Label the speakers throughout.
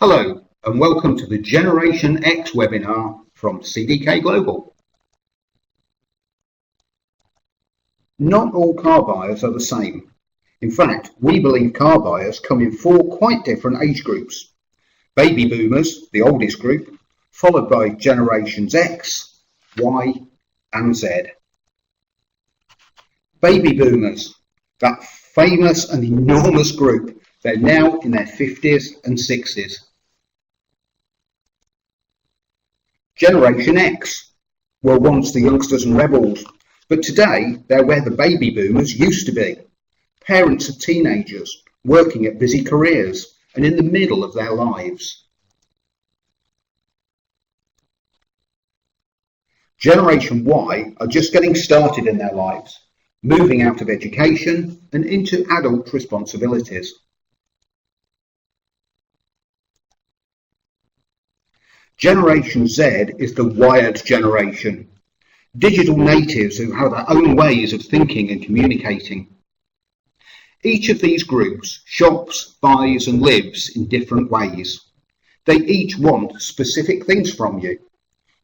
Speaker 1: Hello and welcome to the Generation X webinar from CDK Global. Not all car buyers are the same. In fact, we believe car buyers come in four quite different age groups. Baby boomers, the oldest group, followed by generations X, Y and Z. Baby boomers, that famous and enormous group, they're now in their 50s and 60s. Generation X were once the youngsters and rebels, but today they're where the baby boomers used to be. Parents of teenagers, working at busy careers and in the middle of their lives. Generation Y are just getting started in their lives, moving out of education and into adult responsibilities. Generation Z is the wired generation, digital natives who have their own ways of thinking and communicating. Each of these groups shops, buys and lives in different ways. They each want specific things from you.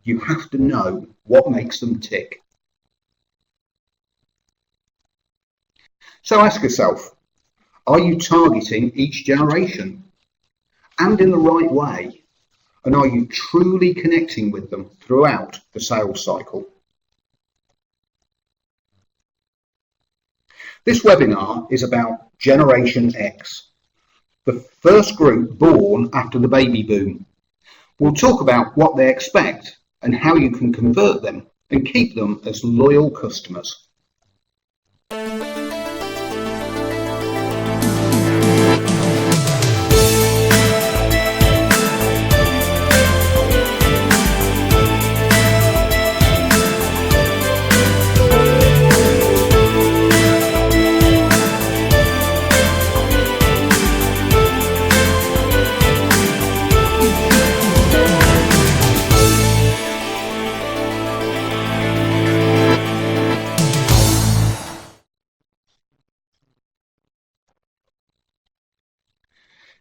Speaker 1: You have to know what makes them tick. So ask yourself, are you targeting each generation and in the right way? And are you truly connecting with them throughout the sales cycle? This webinar is about Generation X, the first group born after the baby boom. We'll talk about what they expect and how you can convert them and keep them as loyal customers.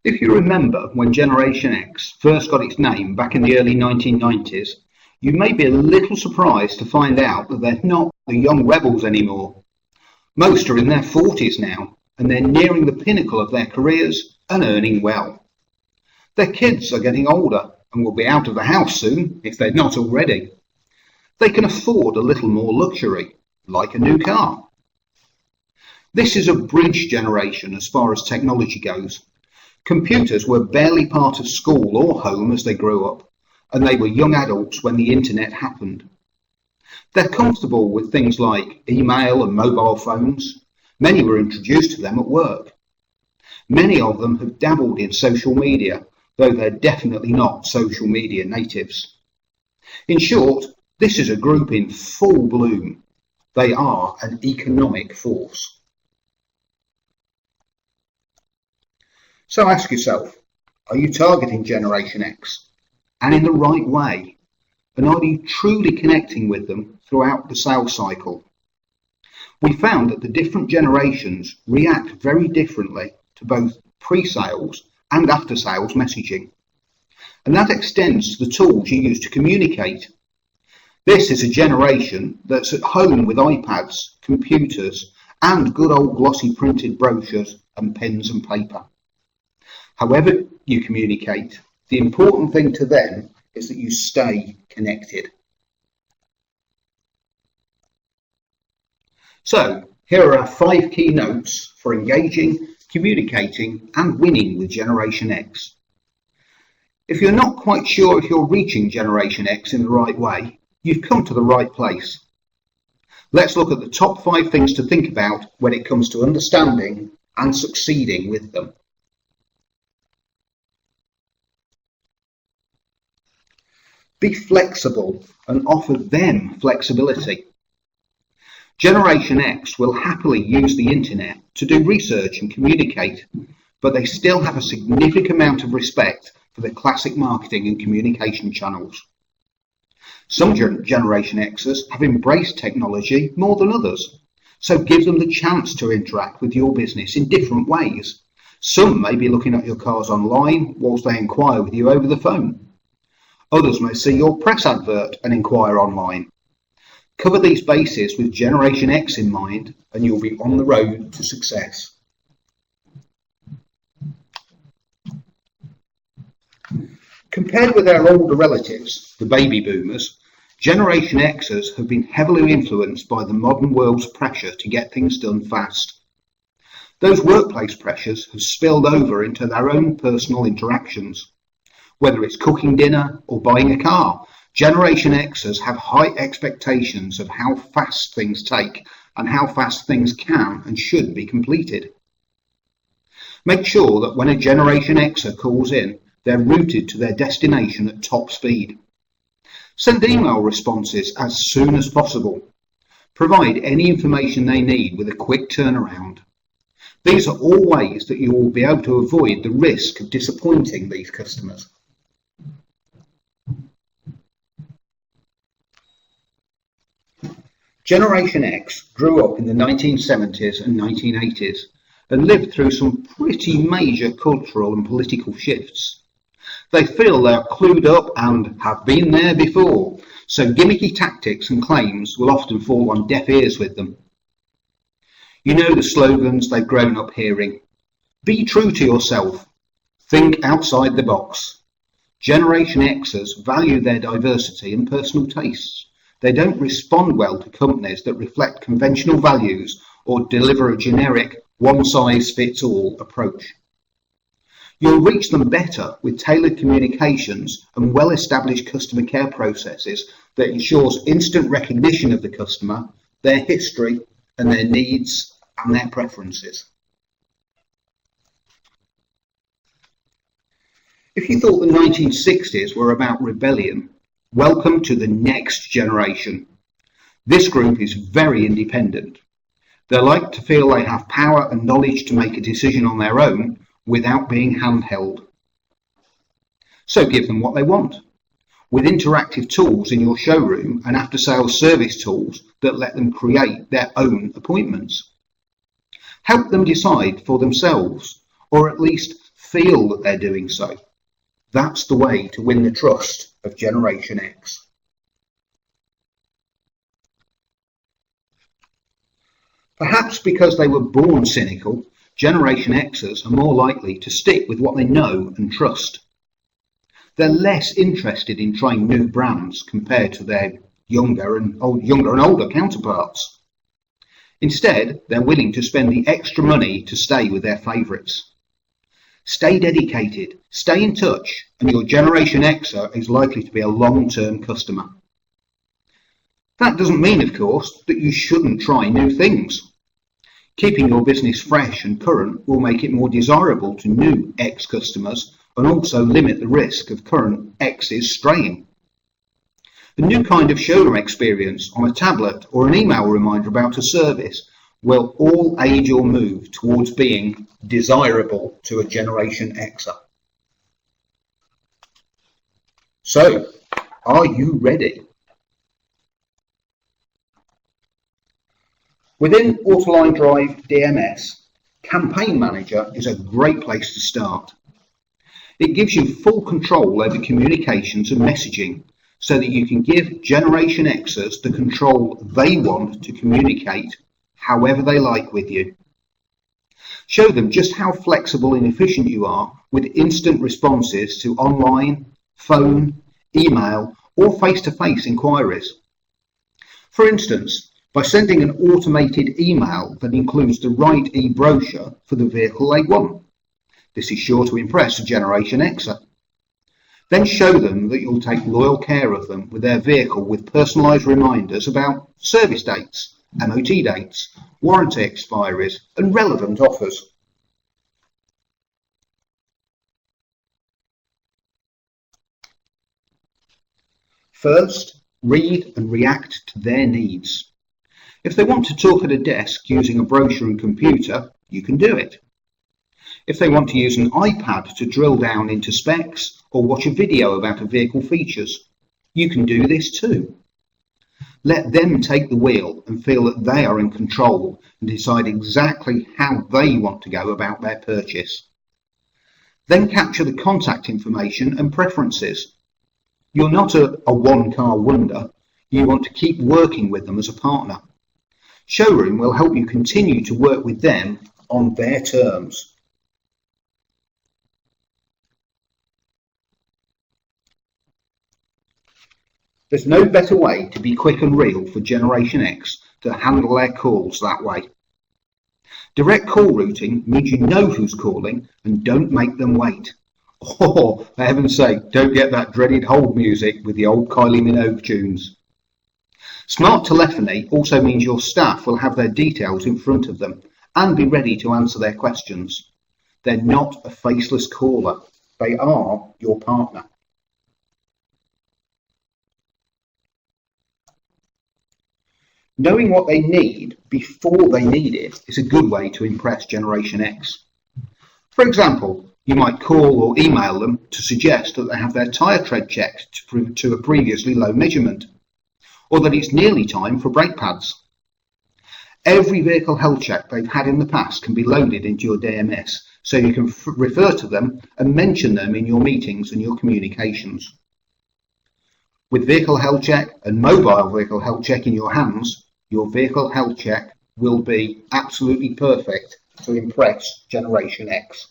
Speaker 1: If you remember when Generation X first got its name back in the early 1990s, you may be a little surprised to find out that they're not the young rebels anymore. Most are in their 40s now, and they're nearing the pinnacle of their careers and earning well. Their kids are getting older and will be out of the house soon if they're not already. They can afford a little more luxury, like a new car. This is a bridge generation as far as technology goes. Computers were barely part of school or home as they grew up, and they were young adults when the internet happened. They're comfortable with things like email and mobile phones. Many were introduced to them at work. Many of them have dabbled in social media, though they're definitely not social media natives. In short, this is a group in full bloom. They are an economic force. So ask yourself, are you targeting Generation X and in the right way? And are you truly connecting with them throughout the sales cycle? We found that the different generations react very differently to both pre-sales and after-sales messaging. And that extends to the tools you use to communicate. This is a generation that's at home with iPads, computers, and good old glossy printed brochures and pens and paper. However you communicate, the important thing to them is that you stay connected. So, here are our 5 key notes for engaging, communicating, and winning with Generation X. If you're not quite sure if you're reaching Generation X in the right way, you've come to the right place. Let's look at the top 5 things to think about when it comes to understanding and succeeding with them. Be flexible and offer them flexibility. Generation X will happily use the internet to do research and communicate, but they still have a significant amount of respect for the classic marketing and communication channels. Some Generation Xers have embraced technology more than others, so give them the chance to interact with your business in different ways. Some may be looking at your cars online whilst they inquire with you over the phone. Others may see your press advert and inquire online. Cover these bases with Generation X in mind and you'll be on the road to success. Compared with their older relatives, the baby boomers, Generation Xers have been heavily influenced by the modern world's pressure to get things done fast. Those workplace pressures have spilled over into their own personal interactions. Whether it's cooking dinner or buying a car, Generation Xers have high expectations of how fast things take and how fast things can and should be completed. Make sure that when a Generation Xer calls in, they're routed to their destination at top speed. Send email responses as soon as possible. Provide any information they need with a quick turnaround. These are all ways that you will be able to avoid the risk of disappointing these customers. Generation X grew up in the 1970s and 1980s and lived through some pretty major cultural and political shifts. They feel they're clued up and have been there before, so gimmicky tactics and claims will often fall on deaf ears with them. You know the slogans they've grown up hearing. Be true to yourself. Think outside the box. Generation Xers value their diversity and personal tastes. They don't respond well to companies that reflect conventional values or deliver a generic one-size-fits-all approach. You'll reach them better with tailored communications and well-established customer care processes that ensures instant recognition of the customer, their history and their needs and their preferences. If you thought the 1960s were about rebellion, welcome to the next generation. This group is very independent. They like to feel they have power and knowledge to make a decision on their own without being handheld. So give them what they want, with interactive tools in your showroom and after-sales service tools that let them create their own appointments. Help them decide for themselves, or at least feel that they're doing so. That's the way to win the trust of Generation X. Perhaps because they were born cynical, Generation Xers are more likely to stick with what they know and trust. They're less interested in trying new brands compared to their younger and older counterparts. Instead, they're willing to spend the extra money to stay with their favourites. Stay dedicated, stay in touch, and your Generation Xer is likely to be a long-term customer. That doesn't mean, of course, that you shouldn't try new things. Keeping your business fresh and current will make it more desirable to new X customers and also limit the risk of current X's straying. A new kind of showroom experience on a tablet or an email reminder about a service will all aid your move towards being desirable to a Generation Xer. So, are you ready? Within Autoline Drive DMS, Campaign Manager is a great place to start. It gives you full control over communications and messaging so that you can give Generation Xers the control they want to communicate however they like with you. Show them just how flexible and efficient you are with instant responses to online, phone, email, or face-to-face inquiries. For instance, by sending an automated email that includes the right e-brochure for the vehicle they want. This is sure to impress a Generation Xer. Then show them that you'll take loyal care of them with their vehicle with personalised reminders about service dates, MOT dates, warranty expiries and relevant offers. First, read and react to their needs. If they want to talk at a desk using a brochure and computer, you can do it. If they want to use an iPad to drill down into specs or watch a video about a vehicle features, you can do this too. Let them take the wheel and feel that they are in control and decide exactly how they want to go about their purchase. Then capture the contact information and preferences. You're not a one-car wonder. You want to keep working with them as a partner. Showroom will help you continue to work with them on their terms. There's no better way to be quick and real for Generation X to handle their calls that way. Direct call routing means you know who's calling and don't make them wait. Or, for heaven's sake, don't get that dreaded hold music with the old Kylie Minogue tunes. Smart telephony also means your staff will have their details in front of them and be ready to answer their questions. They're not a faceless caller. They are your partner. Knowing what they need before they need it is a good way to impress Generation X. For example, you might call or email them to suggest that they have their tyre tread checked to a previously low measurement, or that it's nearly time for brake pads. Every vehicle health check they've had in the past can be loaded into your DMS, so you can refer to them and mention them in your meetings and your communications. With Vehicle Health Check and Mobile Vehicle Health Check in your hands, your vehicle health check will be absolutely perfect to impress Generation X.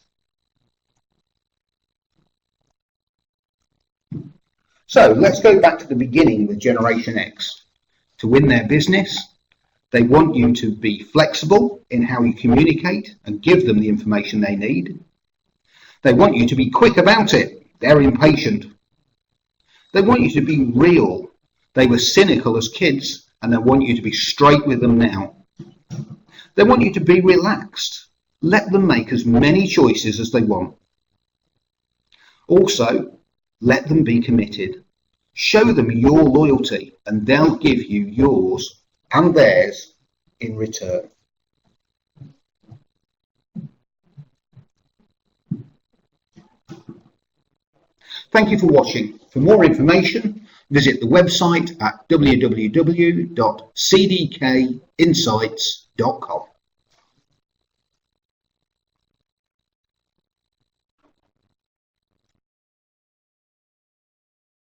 Speaker 1: So let's go back to the beginning with Generation X. To win their business, they want you to be flexible in how you communicate and give them the information they need. They want you to be quick about it. They're impatient. They want you to be real. They were cynical as kids, and they want you to be straight with them now. They want you to be relaxed. Let them make as many choices as they want. Also, let them be committed. Show them your loyalty, and they'll give you yours and theirs in return. Thank you for watching. For more information, visit the website at www.cdkinsights.com.